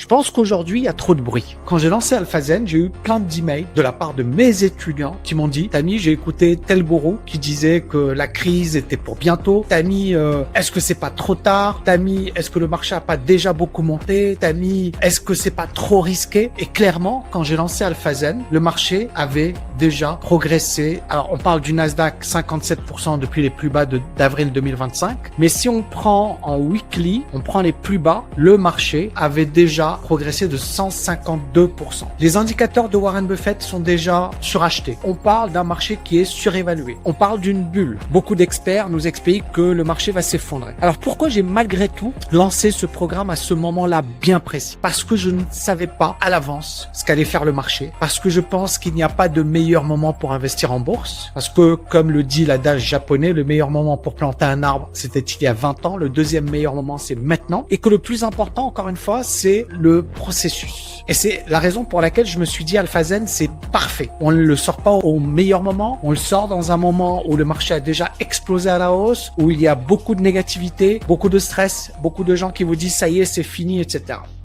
Je pense qu'aujourd'hui, il y a trop de bruit. Quand j'ai lancé AlphaZen, j'ai eu plein d'emails de la part de mes étudiants qui m'ont dit « Tammy, j'ai écouté tel gourou qui disait que la crise était pour bientôt. Tammy, est-ce que c'est pas trop tard? Tammy, est-ce que le marché a pas déjà beaucoup monté? Tammy, est-ce que c'est pas trop risqué ?» Et clairement, quand j'ai lancé AlphaZen, le marché avait déjà progressé. Alors, on parle du Nasdaq 57% depuis les plus bas d'avril 2025. Mais si on prend en weekly, on prend les plus bas, le marché avait déjà progressé de 152%. Les indicateurs de Warren Buffett sont déjà surachetés. On parle d'un marché qui est surévalué. On parle d'une bulle. Beaucoup d'experts nous expliquent que le marché va s'effondrer. Alors pourquoi j'ai malgré tout lancé ce programme à ce moment-là bien précis? Parce que je ne savais pas à l'avance ce qu'allait faire le marché. Parce que je pense qu'il n'y a pas de meilleur moment pour investir en bourse. Parce que, comme le dit l'adage japonais, le meilleur moment pour planter un arbre, c'était il y a 20 ans. Le deuxième meilleur moment, c'est maintenant. Et que le plus important, encore une fois, c'est le processus. Et c'est la raison pour laquelle je me suis dit AlphaZen, c'est parfait. On ne le sort pas au meilleur moment. On le sort dans un moment où le marché a déjà explosé à la hausse, où il y a beaucoup de négativité, beaucoup de stress, beaucoup de gens qui vous disent ça y est, c'est fini, etc.